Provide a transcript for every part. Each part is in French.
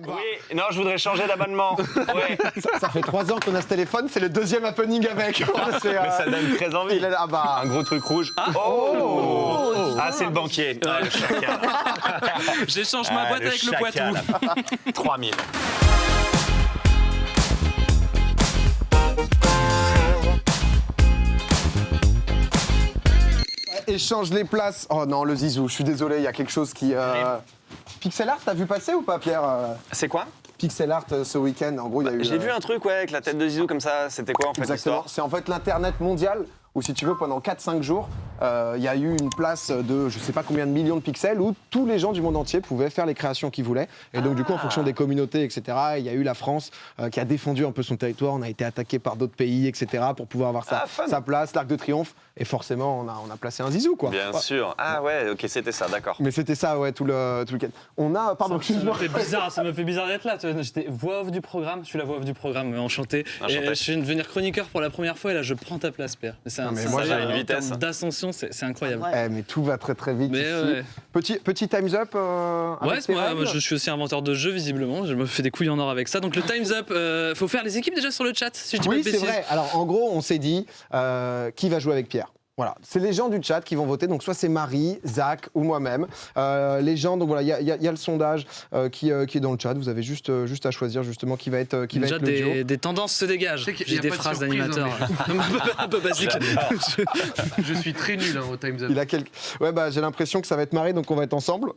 Oui, non, je voudrais changer d'abonnement. Ouais. Ça fait 3 ans qu'on a ce téléphone, c'est le deuxième happening avec. Mais ça donne très envie. Un gros truc rouge. Ah, c'est le banquier. Ah, le chacal. J'échange ma boîte avec le Poitou. 3000. Échange les places. Oh non, le zizou, je suis désolé, il y a quelque chose qui... Pixel Art, t'as vu passer ou pas, Pierre C'est quoi? Pixel Art ce week-end, en gros, il y a eu... J'ai vu un truc, ouais, avec la tête de Zizou comme ça. C'était quoi, en fait, Exactement, l'histoire? c'est en fait l'Internet mondial où, si tu veux, pendant 4-5 jours, il y a eu une place de je sais pas combien de millions de pixels où tous les gens du monde entier pouvaient faire les créations qu'ils voulaient. Et donc, du coup, en fonction des communautés, etc., il y a eu la France qui a défendu un peu son territoire. On a été attaqué par d'autres pays, etc., pour pouvoir avoir sa place, l'Arc de Triomphe. Et forcément, on a placé un zizou, quoi. Bien sûr. Ah ouais, ok, c'était ça, d'accord. Mais c'était ça, ouais, tout le week-end. On a... Pardon, excuse-moi. Ça me fait bizarre d'être là. J'étais voix off du programme. Je suis la voix off du programme, enchanté. Et je viens de devenir chroniqueur pour la première fois et là, je prends ta place, Pierre. moi, j'ai une vitesse d'ascension, c'est incroyable. Mais tout va très très vite Mais ici. Petit Time's Up avec moi je suis aussi inventeur de jeux, visiblement. Je me fais des couilles en or avec ça. Donc le Time's Up, faut faire les équipes déjà sur le chat, si je dis pas de Oui, c'est bêtises. vrai. Alors, en gros, on s'est dit qui va jouer avec Pierre. Voilà, c'est les gens du chat qui vont voter, donc soit c'est Marie, Zach ou moi-même. Les gens, donc voilà, il y a le sondage qui est dans le chat, vous avez juste à choisir justement qui va être le duo. Des tendances se dégagent, j'ai des phrases d'animateur un peu basiques. Je suis très nul au Time's Up. Ouais, j'ai l'impression que ça va être Marie, donc on va être ensemble.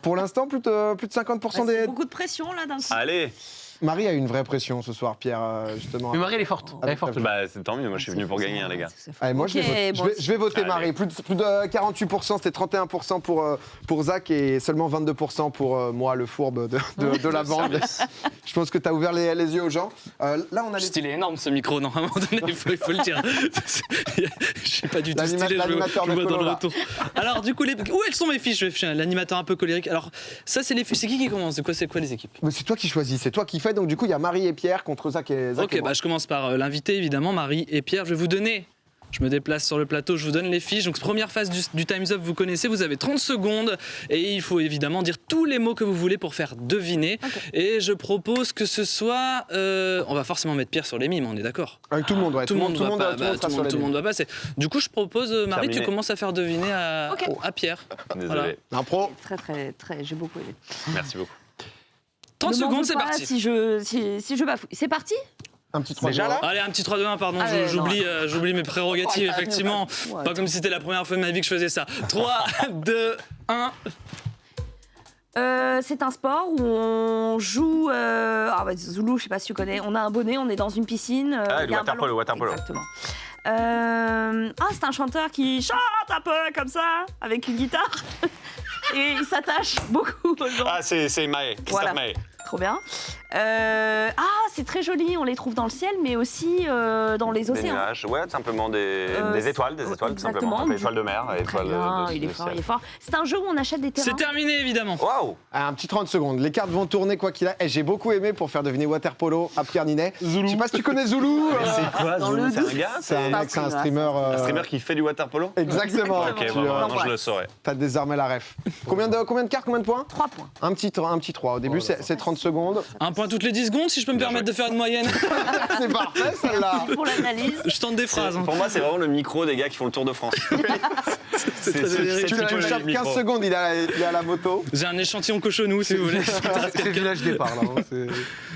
Pour l'instant, plus de 50% des... C'est beaucoup de pression là d'un coup. Allez. Marie a eu une vraie pression ce soir, Pierre, justement. Mais Marie, elle est forte. Bah, c'est tant mieux, moi je suis venu pour gagner, les gars. Allez, moi, je vais voter Marie. Plus de 48%, c'était 31% pour Zach et seulement 22% pour moi, le fourbe de la bande. Je pense que tu as ouvert les yeux aux gens. Là, on a Stylé énorme ce micro, non, à un moment donné, il faut le dire. Je suis pas du tout stylé, je vois dans le retour. Alors, du coup, où elles sont mes fiches? Je suis l'animateur un peu colérique. Alors, ça, c'est les fiches. C'est qui commence? C'est quoi les équipes? C'est toi qui choisis, c'est toi qui fais. Donc, du coup, il y a Marie et Pierre contre Zach et moi. Ok, je commence par l'invité, évidemment, Marie et Pierre. Je vais vous donner. Je me déplace sur le plateau, je vous donne les fiches. Donc, première phase du Time's Up, vous connaissez, vous avez 30 secondes et il faut évidemment dire tous les mots que vous voulez pour faire deviner. Okay. Et je propose que ce soit... on va forcément mettre Pierre sur les mimes, on est d'accord? Avec tout le monde, ouais. Tout le monde doit passer. Du coup, je propose, Marie, tu commences à faire deviner à Pierre. Désolé. Voilà. Impro. Très, j'ai beaucoup aimé. Merci beaucoup. 30 secondes, c'est parti. Si je bafouille. C'est parti? Un petit 3-2-1. Déjà là? Allez, un petit 3-2-1, pardon, j'oublie mes prérogatives, effectivement. Pas comme si c'était la première fois de ma vie que je faisais ça. 3, 2, 1. C'est un sport où on joue... Zoulou, je sais pas si tu connais. On a un bonnet, on est dans une piscine. Le waterpolo. Exactement. C'est un chanteur qui chante un peu comme ça, avec une guitare. Et il s'attache beaucoup aux gens. Ah, c'est Maë, Christophe Maé. Trop bien. C'est très joli, on les trouve dans le ciel, mais aussi dans les océans. Des nuages, ouais, simplement des étoiles, tout simplement. Un peu étoiles de mer, étoiles il est fort. C'est un jeu où on achète des terrains. C'est terminé, évidemment. Waouh. Un petit 30 secondes. Les cartes vont tourner quoi qu'il a. J'ai beaucoup aimé pour faire deviner waterpolo à Pierre Ninet. Je sais pas si tu connais Zoulou. C'est quoi Zoulou? C'est un gars? C'est un streamer. Un streamer qui fait du waterpolo? Exactement. Ok, maintenant je le saurais. T'as désormais la ref. Combien de cartes, combien de points? 3 points. Un petit 3. Au début, c'est 30 secondes. Un point toutes les 10 secondes, si je peux me permettre de faire une moyenne. C'est parfait, celle-là. Pour l'analyse. Je tente des phrases. Pour moi, c'est vraiment le micro des gars qui font le Tour de France. Tu le chopes 15 secondes, il a la moto. J'ai un échantillon cochonou, si vous voulez. C'est le village départ, là.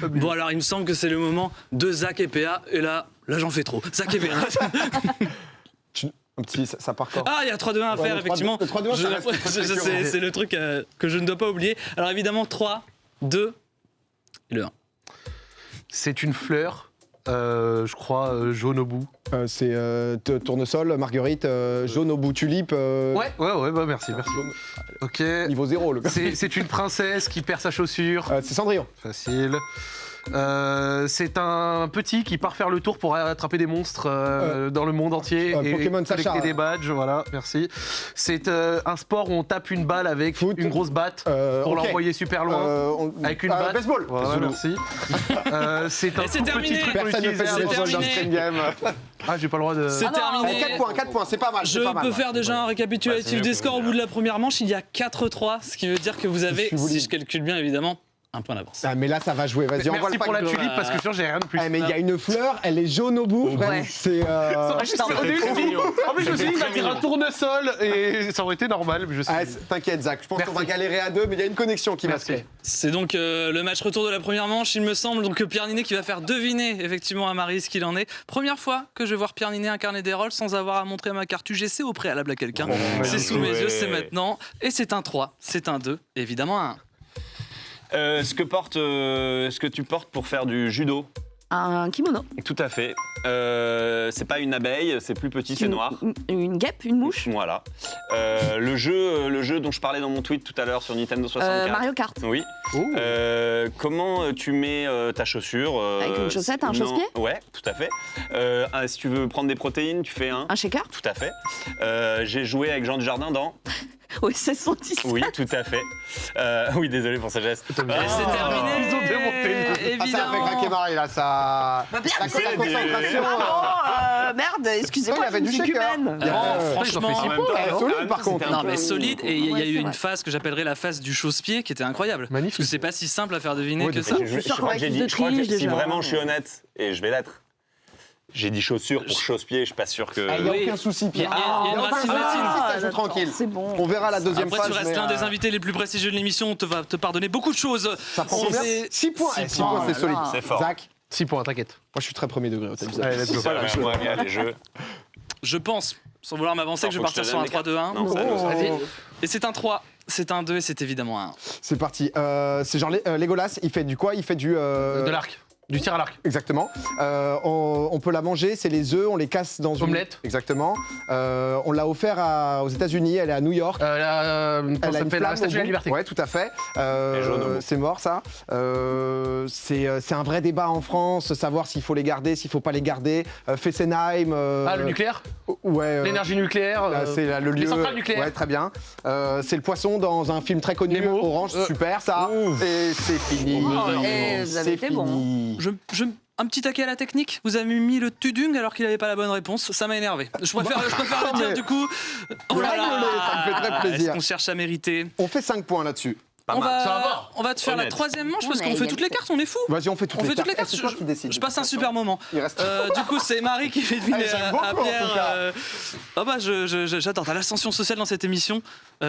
Bon, alors, il me semble que c'est le moment de Zach et PA. Et là j'en fais trop. Zach et PA. Un petit, ça part quand? Ah, il y a 3-2-1 à faire, effectivement. Le 3-2-1, c'est le truc que je ne dois pas oublier. Alors, évidemment, 3, 2 et le 1. C'est une fleur, je crois, jaune au bout. C'est tournesol, marguerite, jaune au bout, tulipe. Ouais, merci. Ok. Niveau 0, le gars. C'est une princesse qui perd sa chaussure. C'est Cendrillon. Facile. C'est un petit qui part faire le tour pour attraper des monstres dans le monde entier et Pokémon collecter Sacha. des badges, voilà, merci. C'est un sport où on tape une balle avec une grosse batte pour l'envoyer super loin. Avec une batte. Baseball. Voilà, merci. C'est un tout terminé. petit truc qu'on Personne ne utilise. fait baseball dans Stream Game. Ah, j'ai pas le droit de... C'est terminé. 4 points, c'est pas mal. Je peux faire déjà un récapitulatif des scores au bout de la première manche. Il y a 4-3, ce qui veut dire que vous avez, si je calcule bien évidemment, Un point d'avance. Ah, mais là, ça va jouer. Vas-y, envoie Merci le pack. pour la de- tulipe parce que sûr j'ai rien de plus. Ah, mais il y a une fleur, elle est jaune au bout. Ouais. C'est. En plus, je me suis dit, il va dire un tournesol et ça aurait été normal. Mais je sais. Ah, t'inquiète, Zach. Je pense qu'on va galérer à deux, mais il y a une connexion qui va se créer. C'est donc le match retour de la première manche, il me semble. Donc Pierre Ninet qui va faire deviner effectivement à Marie ce qu'il en est. Première fois que je vais voir Pierre Ninet incarner des rôles sans avoir à montrer ma carte UGC au préalable à quelqu'un. C'est sous mes yeux, c'est maintenant. Et c'est un 3, c'est un 2, évidemment un 1. Ce que tu portes pour faire du judo. Un kimono. Tout à fait. C'est pas une abeille, c'est plus petit, c'est noir. Une guêpe, une mouche. Voilà. Le jeu dont je parlais dans mon tweet tout à l'heure sur Nintendo 64. Mario Kart. Oui. Comment tu mets ta chaussure Avec une chaussette, un non. chausse-pied. Ouais, tout à fait. Si tu veux prendre des protéines, tu fais un. Un shaker. Tout à fait. J'ai joué avec Jean Dujardin dans. Oui, c'est son titre. Oui, tout à fait. Oui, désolé pour sa geste. Et c'est terminé. Ils ont démonté Ah, ça a fait évidemment. craquer Marie, là. Ça. Bah, bien, La c'est- concentration. Merde, excusez-moi, Il y avait je du suis shaker. humaine. Il y a- Franchement, En même temps, solide, par contre. c'était un non mais peu- solide, et il y a Ouais, eu c'est une vrai. phase que j'appellerais la phase du chausse-pied qui était incroyable. Magnifique. Parce que c'est pas si simple à faire deviner Oui, que de ça. fait. Je suis sûre qu'on crois va que j'ai être dit, plus de je crois que triche, si déjà. vraiment je suis honnête, et je vais l'être, j'ai dit chaussure pour chausse-pied, je suis pas sûr que. Ah, il n'y a Oui. aucun souci, Pierre. Il y a une racine latine. ça joue tranquille. C'est bon. On verra la deuxième Après, phase. tu restes mais, l'un des invités les plus prestigieux de l'émission, on te va te pardonner beaucoup de choses. Ça prend On combien fait 6 points. 6 6 points, c'est solide. C'est fort. Zach, 6 points, t'inquiète. moi, je suis très premier degré au Time Zone. Allez, let's go. Voilà, moi, bien les jeux. Je pense, sans vouloir m'avancer, que je vais Faut que partir je te sur un donne les 3-2-1. Non, ça, Oh. Vas-y. Et c'est un 3, c'est un 2 et c'est évidemment un 1. C'est parti. C'est genre Legolas, il fait du quoi? Il fait du. De l'arc. Du tir à l'arc. Exactement. On peut la manger, c'est les œufs, on les casse dans une. Omelette. Exactement. On l'a offert aux États-Unis, elle est à New York. Comment Elle a une s'appelle flamme la au Statue de la bout. Liberté. Ouais, tout à fait. jaune au bout. C'est mort, ça. C'est un vrai débat en France, savoir s'il faut les garder, s'il faut pas les garder. Fessenheim. Le nucléaire. Ouais. L'énergie nucléaire. C'est le lieu. Les centrales nucléaires. Ouais, très bien. C'est le poisson dans un film très connu, Nemo. Orange, super ça. Et c'est fini. Et vous avez C'est été bon. fini. Un petit taquet à la technique, vous avez mis le tudung alors qu'il n'avait pas la bonne réponse, ça m'a énervé. Je préfère le dire mais- du coup. Oh là là, ça me fait très plaisir. Est-ce qu'on cherche à mériter? On fait 5 points là-dessus. Pas on mal. va, Ça va. on va te faire la Honnête. troisième manche parce On qu'on a fait toutes les égalité. cartes, on est fous. Vas-y, on fait toutes On les fait toutes les cartes. cartes. C'est toi qui décides. Je passe un super moment. Il reste. Du coup, c'est Marie qui fait deviner Allez, j'aime beaucoup, à en tout Pierre. cas. Oh bah, j'adore. T'as l'ascension sociale dans cette émission.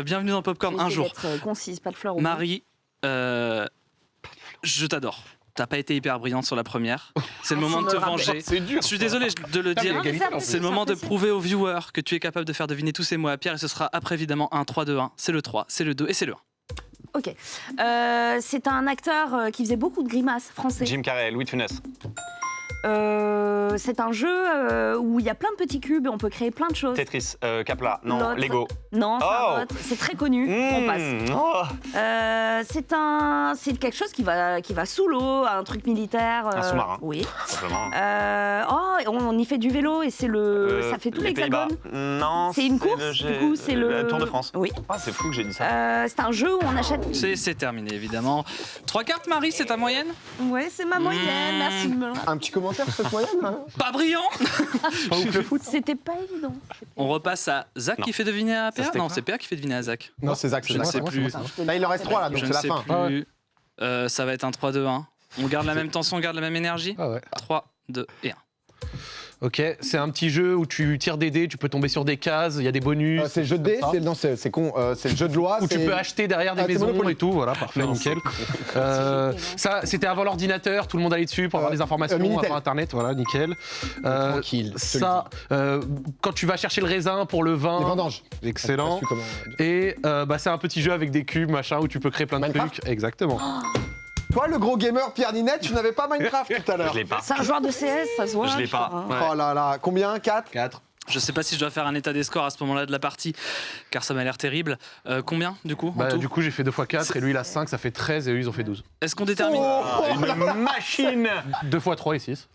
Bienvenue dans Popcorn un J'essaie jour. d'être concise, pas de fleurs au bout. Marie, je t'adore. T'as pas été hyper brillante sur la première. C'est le moment de te venger. C'est dur. Je suis désolé de le dire. Non, mais ça, C'est le moment de prouver aux viewers que tu es capable de faire deviner tous ces mots à Pierre et ce sera après évidemment un 3-2-1. C'est le 3, c'est le 2 et c'est le 1. Ok. C'est un acteur qui faisait beaucoup de grimaces français. Jim Carrey, Louis de Funès. C'est un jeu où il y a plein de petits cubes et on peut créer plein de choses. Tetris, Capla, non, L'autre. Lego. Non, c'est un Oh. autre. C'est très connu. On passe. Oh. C'est quelque chose qui va sous l'eau, un truc militaire. Un sous-marin. Oui. Simplement. On y fait du vélo et c'est ça fait tout les Pays-Bas. l'hexagone. Non. C'est une course, du coup, c'est le Tour de France. Oui. Ah, c'est fou que j'ai dit ça. C'est un jeu où on achète. C'est terminé évidemment. 3 cartes Marie, c'est ta moyenne? Ouais, c'est ma moyenne. Merci de me le Un petit commentaire sur cette moyenne hein. Pas brillant. Pas ouf le foot. C'était pas évident. On repasse à Zach Non. qui fait deviner à Pierre. c'était Non, quoi c'est Pierre qui fait deviner à Zach. Non, c'est Zach, Je ne sais plus. Là, il en reste 3 là, donc Je c'est ne la sais fin. plus. Ça va être un 3-2-1. On garde la même tension, on garde la même énergie. Ah ouais. 3, 2 et 1. Ok, c'est un petit jeu où tu tires des dés, tu peux tomber sur des cases, il y a des bonus. C'est le jeu de dés, c'est con, c'est le jeu de loi. Où tu c'est- peux acheter derrière des Ah, c'est maisons Monopoly. et tout, voilà, parfait, nickel. Ça, c'était avant l'ordinateur, tout le monde allait dessus pour avoir des informations, Minitel. avant Internet, voilà, nickel. Tranquille. je te le Ça, quand tu vas chercher le raisin pour le vin, dis. Les vendanges. excellent. T'as su comment- Et c'est un petit jeu avec des cubes, machin, où tu peux créer plein de Minecraft trucs. Exactement. Toi, le gros gamer Pierre Ninette, tu n'avais pas Minecraft tout à l'heure. Je l'ai pas. C'est un joueur de CS, ça se voit. Je l'ai pas. crois, hein. Oh là là, combien 4 4. Je sais pas si je dois faire un état des scores à ce moment-là de la partie, car ça m'a l'air terrible. Combien du coup en tout Du coup, j'ai fait 2 x 4 et lui, il a 5, ça fait 13 et eux, ils ont fait 12. Est-ce qu'on détermine Une machine. 2 x 3 et 6.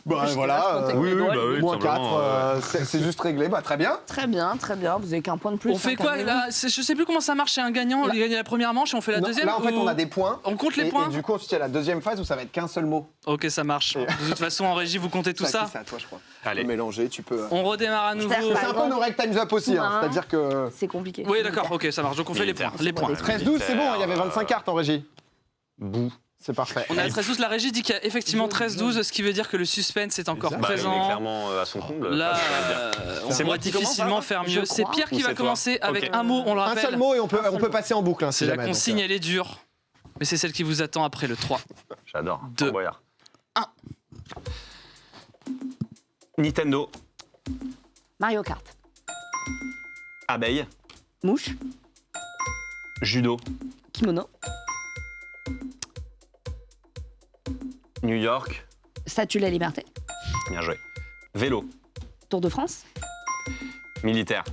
Bah voilà, Oui, bah oui, moins tout simplement, 4, c'est juste réglé, bah très bien. Très bien, très bien. Vous avez qu'un point de plus. On fait hein, quoi calmez-vous. là Je sais plus comment ça marche. C'est un gagnant. Il gagne la première manche et on fait la Non, deuxième. là en fait ou- on a des points. On compte les Et points. du coup ensuite il y a la deuxième phase où ça va être qu'un seul mot. Ok, ça marche. De toute façon, en régie, vous comptez tout ça. C'est à toi je crois. Allez. Tu peux mélanger, tu peux... On redémarre à nouveau. C'est-à-dire C'est un peu nos règles Time's Up aussi, hein, Sous-marin. c'est-à-dire que... C'est compliqué. Oui, d'accord. Ok, ça marche. Donc on fait les points. Les points. 13-12 c'est bon, il y avait 25 cartes en régie. Bouh. C'est parfait. On est à 13-12. La régie dit qu'il y a effectivement 13-12, ce qui veut dire que le suspense est encore Bah, il est présent. clairement à son comble. Là, on C'est moi pourrait qui commence, difficilement là faire Je mieux. C'est crois. Pierre qui Ou va c'est toi commencer avec Ok. un mot, on le Un rappelle. seul mot et on peut passer en boucle. Hein, si C'est la jamais, consigne, donc, elle est dure. Mais c'est celle qui vous attend après le 3. J'adore. Deux. Fort Boyard. 1. Nintendo. Mario Kart. Abeille. Mouche. Judo. Kimono. New York. Statue de la Liberté. Bien joué. Vélo. Tour de France. Militaire.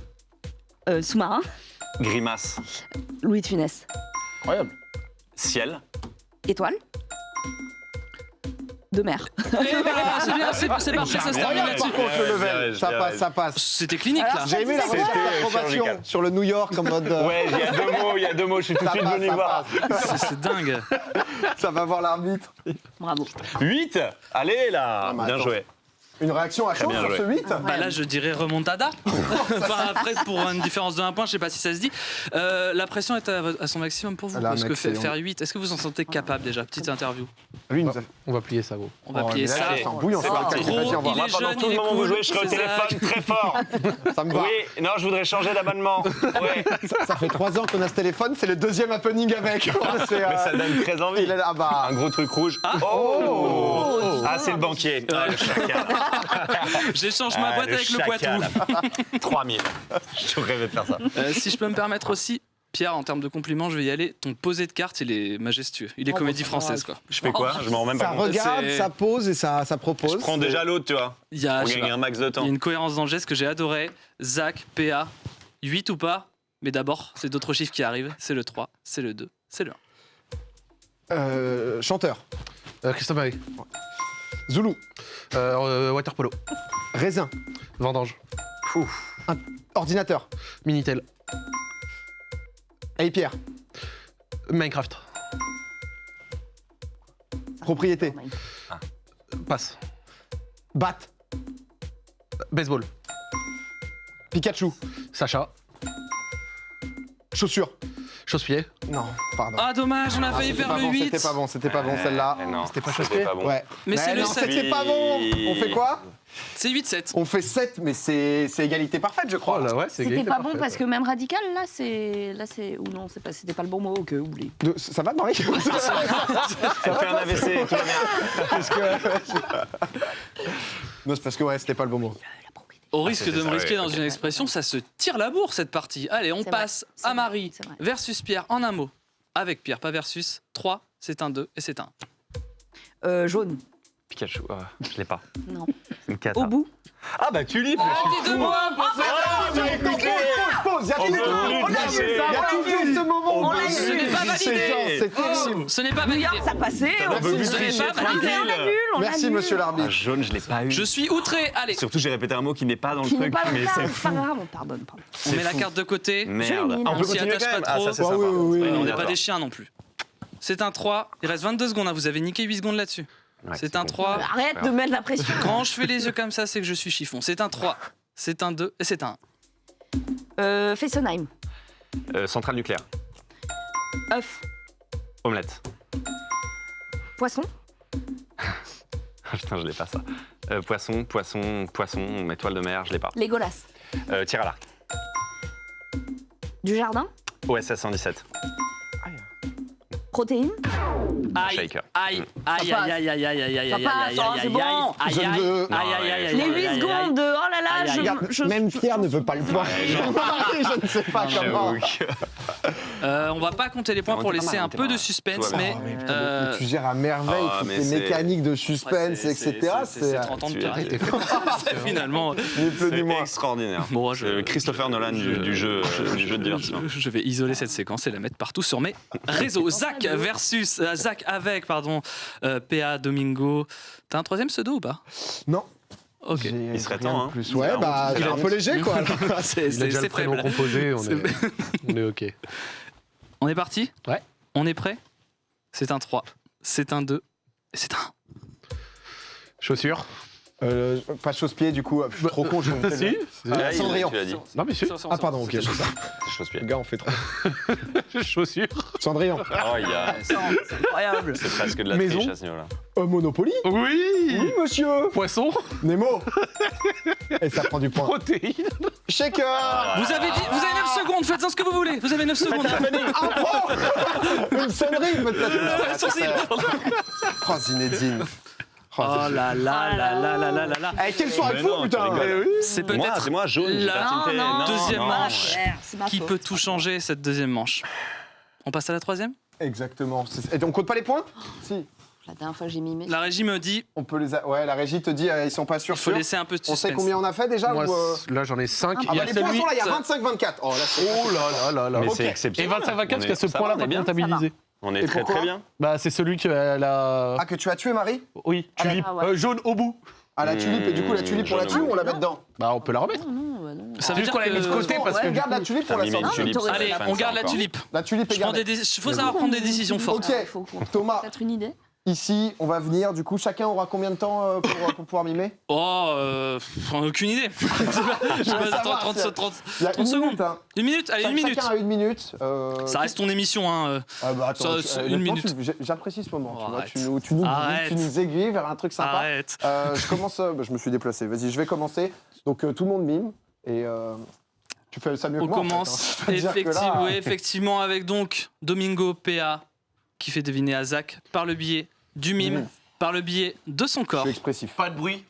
Sous-marin. Grimace. Louis de Funès. Incroyable. Ciel. Étoile. De mer. Et voilà, c'est bien, c'est parti, ça se termine Incroyable, là-dessus. par contre, le Bien, level. bien, Ça bien, passe, bien. ça passe. C'était clinique là. J'ai aimé la C'était recherche d'approbation chirurgical. sur le New York en mode. Ouais, il y a deux mots, je suis tout de ça suite passe, venu ça voir. passe. C'est dingue. Ça va voir l'arbitre. Bravo. 8. Allez là. mais Bien attends. joué. Une réaction à chaud bien sur joué. ce 8. Bah là, je dirais remontada. Enfin, après, pour une différence de 1 point, je sais pas si ça se dit. La pression est à son maximum pour vous. Là, Parce mec, que c'est- faire 8, est-ce que vous en sentez capable déjà? Petite interview. Lui, il nous a. On va plier ça, gros. On va Oh, plier mais là, ça. c'est en bouillon, c'est C'est pas le pas cas. trop, Vas-y, on va. il est Moi, pendant jeune, tout il le est moment où vous cool. jouez, je serai au C'est téléphone très fort. Ça me va. Oui, non, je voudrais changer d'abonnement. Ouais. Ça fait 3 ans qu'on a ce téléphone, c'est le deuxième happening avec. C'est, Mais ça donne très envie. il est là, ah bah. Un gros truc rouge. Oh, Ah, c'est le banquier. Ah, le chacal. J'échange ma Ah, boîte le avec le Poitou. chacal. 3000. Je rêvais de faire ça. Si je peux me permettre aussi, Pierre, en termes de compliments, je vais y aller. Ton posé de cartes, il est majestueux. Il est comédie française, quoi. Je fais quoi Je m'en rends même Ça pas compte. regarde, C'est- ça pose et ça propose. Je prends déjà l'autre, tu vois. Il y a, Pour je sais gagner pas, un max de il temps. y a une cohérence dans le geste que j'ai adoré. Zach, PA, 8 ou pas. Mais d'abord, c'est d'autres chiffres qui arrivent. C'est le 3, c'est le 2, c'est le 1. Chanteur. Christophe Maé. Zoulou. Water polo. Raisin. Vendange. Ordinateur. Minitel. Hey Pierre. Minecraft. Propriété. Passe. Batte. Baseball. Pikachu. Sacha. Chaussures. Chausse-pied. Non, pardon. Ah, dommage, on a failli C'était faire pas le bon, 8. c'était pas bon, c'était pas bon celle-là. Non, C'était pas c'était chausse-pied pas bon. Ouais. Mais c'est le non, 7. c'était pas bon. On fait quoi? C'est 8-7. On fait 7, mais c'est égalité parfaite, je crois. Oh là, ouais, c'est C'était égalité pas bon parfaite. parce que même radical, là, c'est. Ou non, c'était pas le bon mot que oublie. Ça va, Marie? Elle fait un AVC, tout va bien. Parce que... Non, c'est parce que ouais, c'était pas le bon mot. Au risque c'était de me ça, risquer ouais, dans ok. une expression, ça se tire la bourre cette partie. Allez, on C'est passe vrai, c'est à vrai, Marie c'est vrai. versus Pierre en un mot. Avec Pierre, pas versus. 3, c'est un 2 et c'est un 1. Jaune. Pikachu, je l'ai pas. Non. C'est une cata. Au bout. Ah bah tulipe, je suis fou. Pause, il y a tout eu ce moment. Ce n'est pas validé. C'est terrible. Ce n'est pas New validé. York, ça passait. On peut plus Ce n'est tricher, pas validé. tranquille. On annule, on Merci, annule. monsieur l'arbitre. Ah, jaune, je l'ai pas eu. Je suis outré. Allez, Surtout, j'ai répété un mot qui n'est pas dans le Qui n'est truc, pas mais grave, c'est c'est pas fou. grave, on pardonne. on met la carte de côté. Merde. Génial. Ah, on peut On s'y continuer attache quand même. pas Ah, trop. ça c'est Ah, sympa. oui, oui, oui. On n'est pas d'accord. des chiens non plus. C'est un 3. Il reste 22 secondes. Vous avez niqué 8 secondes là-dessus. Ouais, C'est un bon. 3. Arrête de mettre la pression. Quand je fais les yeux comme ça, c'est que je suis chiffon. C'est un 3. C'est un 2 et c'est un 1. Fessenheim. Centrale nucléaire. œuf. Omelette. Poisson. Ah, putain, je l'ai pas ça. Poisson, étoile de mer, je l'ai pas. Légolas. Tir à l'arc. Du jardin. OSS 117. Protéines. Aïe, Shaker. aïe, aïe, aïe, aïe, aïe, aïe, aïe, aïe, Ça aïe, passe, aïe, hein, aïe, c'est aïe, bon. aïe, Je aïe, ne- aïe, aïe, aïe, aïe, Les aïe, 8 aïe, secondes de oh là là, Aïe, aïe, aïe. Même Pierre ne veut pas le point. Je ne sais pas comment. J'avoue que- On va pas compter les points On pour était pas laisser mal, on un était peu pas de mal. suspense, Tout va mais bien. Tu gères à merveille Ah, toutes mais les c'est- mécaniques de suspense, etc. c'est 30 ans de tu- piraterie. Finalement, Ni plus ni C'est moins. extraordinaire. Bon, C'est Christopher Nolan du jeu de divertissement. je vais isoler cette séquence et la mettre partout sur mes réseaux. Zach versus Zach avec PA Domingo. T'as un troisième pseudo ou pas? Non. Ok. Il serait Rien temps, de hein. plus. Ouais, bah, Il c'est a un peu léger, quoi. C'est Il a déjà le prénom faible. composé, on C'est- est OK. On est parti? Ouais. On est prêt? C'est un 3, c'est un 2 et c'est un 1. Chaussures. Pas chausse-pied, du coup. Je suis trop con, je vais Si. Cendrillon. Tu l'as dit. Non, mais si. Ah, pardon, ok. C'est chausse-pied. Les gars, on fait trop. Chaussures. Cendrillon. Oh, il y a... C'est incroyable. C'est presque de la Maison. triche à ce niveau-là. Monopoly. Oui. Oui, monsieur. Poisson. Nemo. Et ça prend du point. Protéines. Shaker. Vous avez 9 secondes, faites-en ce que vous voulez. Vous avez 9 secondes. Une sonnerie, peut-être. Sourcil. Oh, Zinedine. Oh là là là là là là là là. Eh, quelle soirée Mais fou, non, tu putain. rigoles. C'est Moi, peut-être c'est moi, jaune, j'ai la pas tilté. Non, deuxième non. manche C'est ma qui faute. peut tout changer, cette deuxième manche. On passe à la troisième? Exactement. Et on compte pas les points? Si. La dernière fois, j'ai mimé. La régie me dit On peut les. Ouais, la régie te dit, ils sont pas sûrs. il faut laisser un peu de On sait suspense. combien on a fait déjà Moi, ou, là, j'en ai 5. Ah bah les points sont là, il y a 25-24. Oh là, c'est. Oh là là là là. Mais Ok. c'est Et exceptionnel. 25-24 parce qu'il y a ce Ça va, point-là on est pas bien. comptabilisé. On est Et très pourquoi très bien. Bah, c'est celui que la. Ah, que tu as tué, Marie? Oui, tulipe. Ah ouais. Jaune au bout. Ah, la tulipe, et du coup, la tulipe, on la tue ou on la met dedans? Bah, on peut la remettre. Non, bah non. Ça veut C'est juste dire qu'on l'a mis de que... côté parce que. On garde la tulipe, on T'as la mis sort. une Non, mais tulipe. t'aurais- Allez, Fin on de garde ça la encore. tulipe. La tulipe est Je prends gardée. faut savoir prendre des décisions fortes. Ok. Il faut qu'on- Thomas, Peut-être une idée. ici, on va venir. Du coup, chacun aura combien de temps pour pouvoir mimer? Oh, aucune idée. Je sais pas, ça 30 marche. 30 Il y a 30 une secondes. minute, hein. Une minute, allez, une minute. Chacun a une minute. Ça reste ton émission, hein. Ah bah attends, Ça, c'est une honnêtement, minute. j'apprécie ce moment. Oh, Tu vois, arrête. tu nous guides, Arrête. tu nous aiguilles vers un truc sympa. Arrête. Je commence. Je me suis déplacé. Vas-y, je vais commencer. Donc tout le monde mime et tu fais ça mieux On que moi. commence En fait, hein. Je peux te dire que là, effectivement avec donc Domingo PA qui fait deviner à Zach par le biais du mime, par le biais de son je corps. suis expressif. Pas de bruit.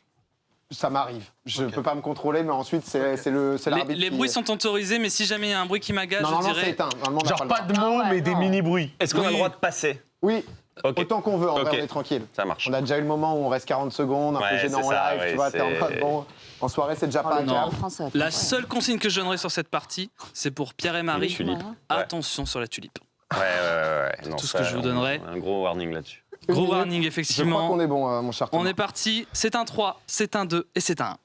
Ça m'arrive. Je peux pas me contrôler, mais ensuite c'est l'arbitre. Les qui- bruits sont autorisés, mais si jamais il y a un bruit qui m'agace, Non, je normalement c'est dirais. éteint. Normalement, on n'a Genre pas pas le droit. de mots, ouais, mais des non. mini-bruits. Est-ce qu'on a Oui. le droit de passer? Oui. Ok. Autant qu'on veut, en vrai, Ok. on est tranquille. Ça marche. On a déjà eu le moment où on reste 40 secondes, un peu Ouais, gênant c'est en ça, live, ouais, tu vois, t'es en c'est- mode bon. En soirée, c'est déjà Oh, pas le non. agréable. français, La ouais. seule consigne que je donnerai sur cette partie, c'est pour Pierre et Une Marie. tulipe. Voilà. Attention sur la tulipe. Ouais. Non, tout ce ça, que je vous donnerai. Un gros warning là-dessus. Une Gros minute. warning, Je crois effectivement. qu'on est bon, mon cher On Thomas. est parti. C'est un 3, c'est un 2 et c'est un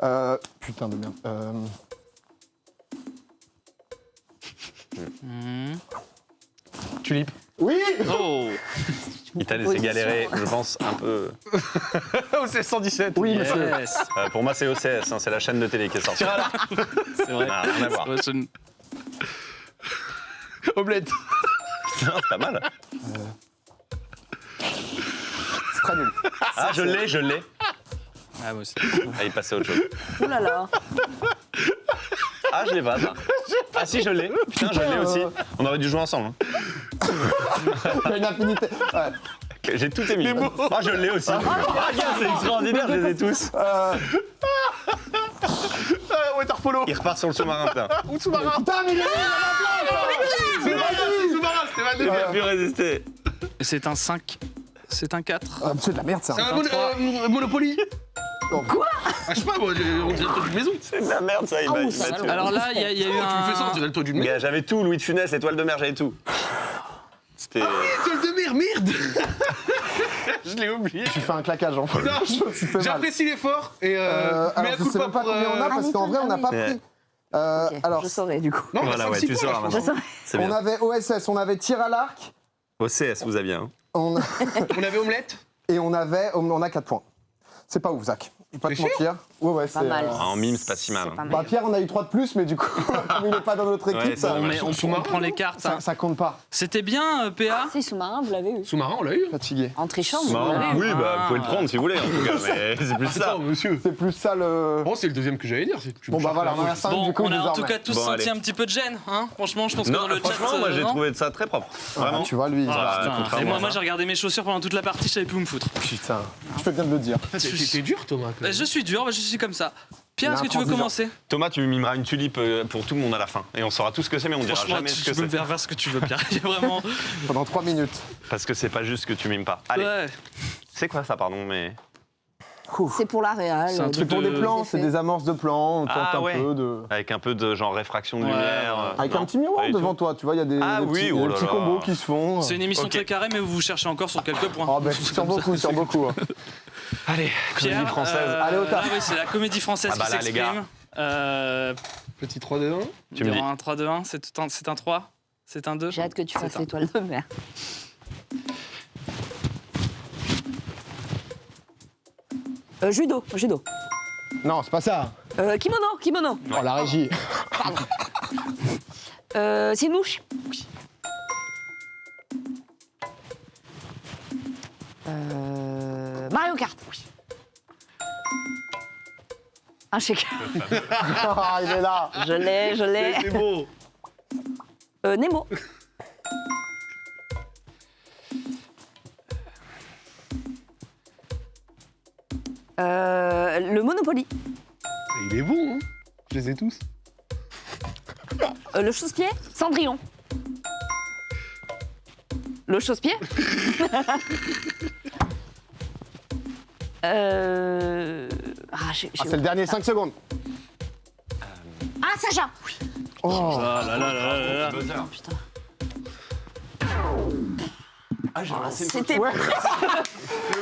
1. Putain de merde. Tulipe. Oui. Oh. Il t'a laissé galérer, je pense, un peu. Oh, c'est 117. Oui, monsieur. Yes. Pour moi, c'est OCS, hein, c'est la chaîne de télé qui est sortie. C'est vrai. Ah, rien à voir. C'est vrai, Omelette. Putain, c'est pas mal. C'est très nul. Ah, je l'ai. Ah, moi aussi. Ah, il passait à autre chose. Ouh là là. Ah, je l'ai pas, ça. Ah, si, je l'ai. Putain, je l'ai aussi. On aurait dû jouer ensemble. Hein. Il y a une infinité. Ouais. J'ai tout émis. Ah, je l'ai aussi. Ah, regarde, c'est extraordinaire, je les ai tous. Water polo. Il repart sur le sous-marin, putain. Ou sous-marin. Putain, mais il est C'est sous-marin, c'était ma Il deuxième. a pu résister. C'est un 5. C'est un 4. C'est de la merde, ça. Monopoly. Quoi? Ah, je sais pas, moi, on dirait le toit d'une maison. C'est de la merde, ça, il Ah, m'a oui, ça va, tué. Alors là, il y a eu Tu me fais ça, on un. dirait le toit d'une maison. Gars, j'avais tout, Louis de Funès, étoile de mer, j'avais tout. C'était. Étoile de mer, merde. Je l'ai oublié. Tu fais un claquage en fait. Non, Je me suis fait mal. J'apprécie l'effort et Alors, mais à je coup sais pas même pas pour. combien on a parce qu'en vrai, on n'a pas Ouais. pris. Ok, Alors, je saurais du coup. Non, Voilà, on a ouais, 5-6 tu points, là, sauras je Je pense. saurais. C'est on bien. avait OSS, on avait tir à l'arc, OCS, vous aviez un. on... On avait omelette. et on a 4 points. C'est pas ouf, Zach. Je vais pas te T'es sûr mentir. Ouais, c'est. Pas mal. Ah, en mime, c'est pas si mal. C'est pas Bah, mal. Pierre, on a eu 3 de plus, mais du coup, comme il n'est pas dans notre équipe, Ouais, ça, c'est vrai. On prend les cartes. hein. ça compte pas. C'était bien, PA. Si, sous-marin, vous l'avez eu. Sous-marin, on l'a eu. Fatigué. En trichant, vous Non, l'avez eu. oui, bah, vous pouvez le prendre si vous voulez, en tout cas, mais c'est plus ça. Attends, monsieur. C'est plus ça le. Bon, c'est le deuxième que j'allais dire. Bon, bah voilà, on en a 5 Bon, du coup, on a en tout désormais. cas tous Bon, senti allez. un petit peu de gêne. Hein. Franchement, je pense que Non, dans le chat. franchement, moi j'ai non trouvé ça très propre. Ah, Vraiment. tu vois, lui, Ah, Putain. contrairement Et moi, à moi ça. j'ai regardé mes chaussures pendant toute la partie, je savais plus où me foutre. putain, je fais bien de le dire. T'es dur, Thomas. quand même. Je suis dur, je suis comme ça. Pierre, Il est est-ce que tu veux intransigeant. commencer? Thomas, tu mimeras une tulipe pour tout le monde à la fin. Et on saura tout ce que c'est, mais on dira Franchement, jamais ce que tu peux me c'est. faire ce que tu veux, Pierre. Il y a vraiment. Pendant 3 minutes. Parce que c'est pas juste que tu mimes pas. Allez, Ouais. c'est quoi ça, pardon, mais. C'est pour la réal. C'est un C'est truc pour de- des plans, c'est c'est fait. des amorces de plans, on tente Ah un ouais. peu de. Avec un peu de genre réfraction de Ouais, lumière. ouais. Avec non, un petit miroir pas du devant tout. toi, tu vois, il y a des, Ah des oui, petits, oh des là petits là. combos qui se font. C'est une émission Ok. très carrée, mais vous cherchez encore sur quelques points. Oh, ben, C'est sur comme ça. beaucoup, sur beaucoup. hein. Allez, Pierre, comédie française. Allez, au taf. là, oui, c'est la comédie française Ah bah qui là, les s'exprime. Petit 3-2-1. Tu me dis. Un 3-2-1, c'est un 3, c'est un 2. J'ai hâte que tu fasses C'est un- l'étoile de mer. Judo. Non, c'est pas ça. Kimono. Oh, la régie. C'est une mouche. Mario Kart. Un shaker. Ah, il est là. Je l'ai. C'est beau. Nemo. Le Monopoly. Il est bon, hein. Je les ai tous. Le chausse-pied. Cendrillon. Le chausse-pied. C'est le dernier 5 secondes. Ah, Sacha. Oh. Ah là là là là là. Putain. Ah, j'ai ramassé le C'était. Ouais.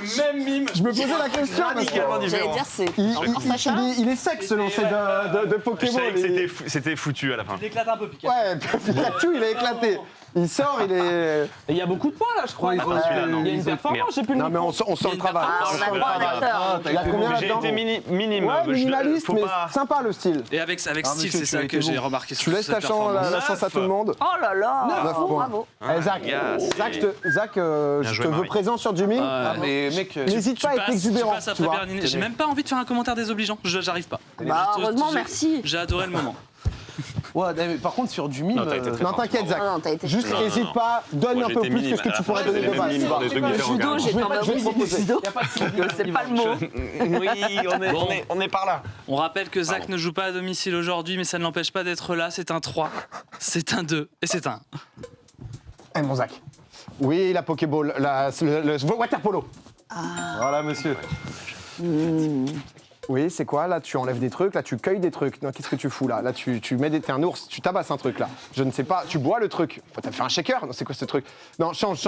Le même mime. Je me posais la question. parce que Radicalement J'allais différent. dire, c'est. il, Encore Sacha. il est sec ce lancer de Je Pokémon. savais que Il- c'était foutu à la fin. Il éclate un peu, Pikachu. Ouais, Pikachu, il a éclaté. Il sort, il est. Et il y a beaucoup de points là, je crois. Ah, celui-là, non. Il y a une performance, je sais plus. Non, mais on sent le travail. Ah, On on sent a le pas un travail. acteur. Il a combien J'ai là-dedans été minime. Ouais, Je- minimaliste, faut mais pas- sympa le style. Et avec Ah, style, monsieur, c'est tu ça as que été j'ai bon. remarqué sur Tu laisses cette ta chance, la performance. chance à tout le monde. Oh là là. 9 points. Bravo. Eh, Zach, yes. Zach, Bien je joué, te veux Marie. présent sur du mime. Ah, Mais mec, N'hésite pas à être exubérant. Tu passes tu après vois. Bernini. J'ai même pas envie de faire un commentaire désobligeant. J'arrive pas. Bah, heureusement, merci. J'ai adoré le moment. ouais, mais par contre, sur du mime. Non, t'as été très Non, fort. t'inquiète, Zach. Non, t'as été. Juste Non, n'hésite non. pas, donne Moi, un peu j'étais plus que minime. ce que À la tu pourrais fin, donner c'est de les mêmes base. mimes dans des trucs Le différents, judo, quand même. j'étais en mode je vais te oui, proposer. judo. Y a pas de C'est pas le mot. Oui, on est par là. On rappelle que Zach Pardon. ne joue pas à domicile aujourd'hui, mais ça ne l'empêche pas d'être là. C'est un 3, c'est un 2 et c'est un 1. Eh, mon Zach. Oui, la Pokéball, le water polo. Voilà, monsieur. Oui, c'est quoi? Là, tu enlèves des trucs, là, tu cueilles des trucs. Non, qu'est-ce que tu fous là? Là, tu mets des. T'es un ours, tu tabasses un truc là. Je ne sais pas, tu bois le truc. Faut t'as fait un shaker? Non, c'est quoi ce truc? Non, change.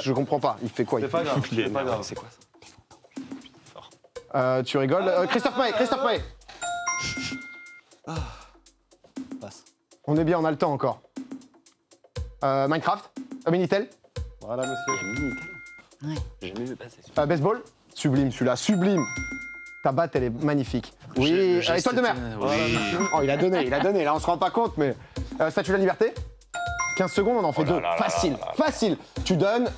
Je comprends pas. Il fait quoi? C'est pas grave. Il est C'est pas énervé, grave. c'est quoi ça? Tu rigoles? Christophe Maé. Passe. On est bien, on a le temps encore. Minecraft? Minitel? Voilà, monsieur. J'ai jamais vu passer. Baseball? Sublime celui-là, sublime. Ta batte, elle est magnifique. Oui, Le geste étoile de mer. était- oui. Oh, il a donné. Là, on se rend pas compte, mais. Statue de la liberté? 15 secondes, on en fait Oh là deux. là là Facile, là là. facile. Tu donnes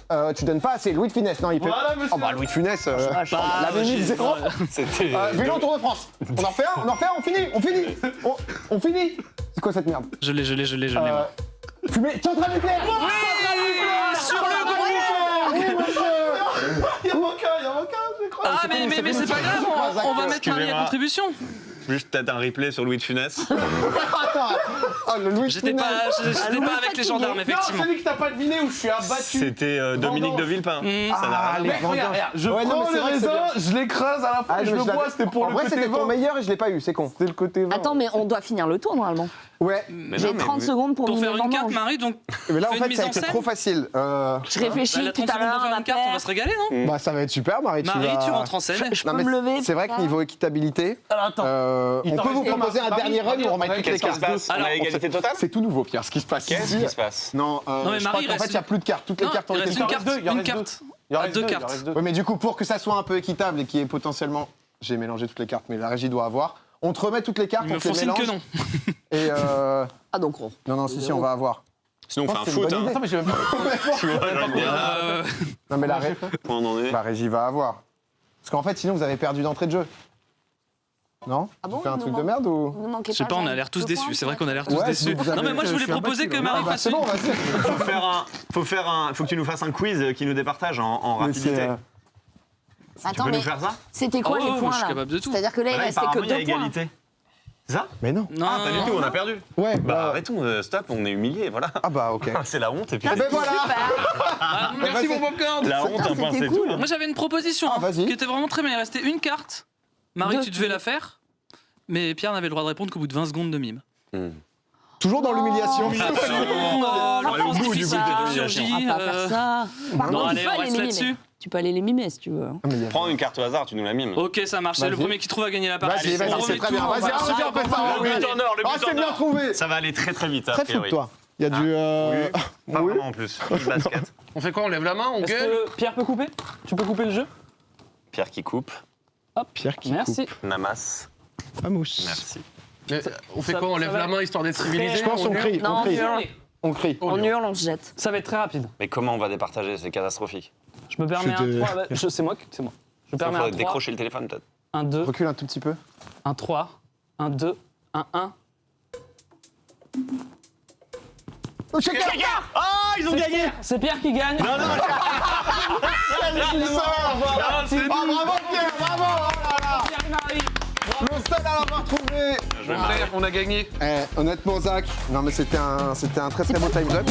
pas assez. Louis de Funès, non, il fait. Voilà, monsieur. Oh bah Louis de Funès, Ah, la minute j'ai- zéro. C'était. Vélo Tour de France. On en refait un, on finit. On finit. C'est quoi cette merde? Je l'ai. moi. Fumée, centrale nucléaire. Sur le coup. Oui, monsieur. Il y a mon cas, je crois. Ah mais c'est pas grave, on va mettre Marie à Excusez-moi. contribution. Juste peut-être un replay sur Louis de Funès. Attends. Oh, le Louis de J'étais Funès. pas avec les gendarmes, effectivement. Non, celui que t'as pas deviné où je suis abattu. C'était Dominique de Villepin. Ça n'a rien à Mec, voir. regarde, je Ouais, non, prends mais c'est le vrai que c'est raisin, je l'écrase à la fin, Ah, je mais le l'avais- bois, c'était pour en le vrai, côté c'était ton vin. meilleur et je l'ai pas eu, c'est con. C'était le côté vin. Attends, mais on doit finir le tour normalement. Ouais. Mais J'ai non, mais 30 secondes pour Pour mimer faire une carte, vendange. Marie, donc Mais là, en fais une fait, mise ça a en été scène. trop facile. Je réfléchis Elle a 30 tout à secondes l'heure. pour faire ma une carte, on va paire. se régaler, non Bah, ça va être super, Marie. Marie, vas- tu rentres en scène. Je Non, peux mais me lever. c'est vrai que niveau équitabilité, Alors, attends. on Il t'en peut vous reste deux, proposer un Marie. dernier run où on remet toutes les Qu'est-ce qui se cartes. passe On Alors, a égalité totale C'est tout nouveau, Pierre, ce qui se passe Qu'est-ce ici. qui se passe Non, mais je Marie, crois il qu'en fait, reste il n'y a plus de cartes. Toutes les Non, cartes ont il été reste une prises. carte. deux, il en Une reste carte. Il en Ah, reste deux deux, il en cartes. reste deux. Oui, mais du coup, pour que ça soit un peu équitable et qu'il y ait potentiellement. J'ai mélangé toutes les cartes, mais la régie doit avoir. On te remet toutes les cartes, Il on me te les font signe mélange. que non. Et Ah donc on. non, si, on va avoir. Sinon, on fait un c'est une foot. bonne Hein. idée. Attends, mais j'ai même pas. Tu vois, j'aime bien. Non, mais Point on en est. la régie va avoir. Parce qu'en fait, sinon, vous avez perdu d'entrée de jeu. Non? Ah bon, Tu fais un il truc nous de merde ou? Ne manquez Je sais pas, on a l'air tous déçus. C'est vrai qu'on a l'air tous Ouais, déçus. vous avez- Non, mais moi, je voulais suis proposer abattu. que Marie Ah bah, fasse c'est une. bon, vas-y. Faut que tu nous fasses un quiz qui nous départage en Mais rapidité. Tu Attends, peux nous mais faire ça c'était quoi Oh, les moi, points je suis là capable de tout. C'est-à-dire que là, il Là, restait que apparemment, il y a 2 points. égalité. C'est ça Mais non. Non, Ah, pas du tout, on a perdu. Ouais, Bah arrêtons, stop, on est humiliés, voilà. Ah bah, ok. C'est la honte et puis Eh ben voilà. Merci, mon popcorn. la honte, Putain, un point, c'était c'est cool. tout. Moi, j'avais une proposition Ah, vas-y. qui était vraiment très bien. Il restait une carte. Marie, Deux. tu devais la faire. Mais Pierre n'avait le droit de répondre qu'au bout de 20 secondes de mime. Toujours dans l'humiliation. Absolument. La aller au France bout du difficile bout de qui l'humiliation. ressurgit. On va pas faire ça. Par Non, contre, allez, tu peux on aller reste les là-dessus. mimer. Tu peux aller les mimer si tu veux. Prends une carte au hasard, tu nous la mimes. Ok, ça marche. C'est le Vas-y. premier qui trouve à gagner la partie. Vas-y, On c'est remet très tout, bien. on Vas-y, va- on fait ça. Le but en or, le Ah, but c'est en bien or. trouvé. Ça va aller très très vite, a Très fou de priori. toi. Il y a du. Pas Oui. vraiment en plus. Juste basket. On fait quoi? On lève la main, on Est-ce gueule? que Pierre peut couper? Tu peux couper le jeu? Pierre qui coupe. Hop, Pierre qui merci. Namas. Vamos. Merci. On fait Ça- quoi? On ça lève va la main histoire d'être civilisé? Je pense qu'on crie, Non, on crie. hurle. On crie. On hurle, on se jette. Ça va être très rapide. Mais comment on va départager? C'est catastrophique. Je me permets Je te- un 3. C'est moi. Je me Il permets faudrait un 3, décrocher le téléphone peut-être. un 2, Recule un tout petit peu. un 3, un 2, un 1. Oh, chacun. Ah, ils ont gagné! C'est Pierre qui gagne. Non, non, Ah, bravo Pierre, bravo. Oh là là. Pierre et Marie. Le seul à l'avoir trouvé. On a gagné. Honnêtement Zach, non mais c'était un très très beau time up.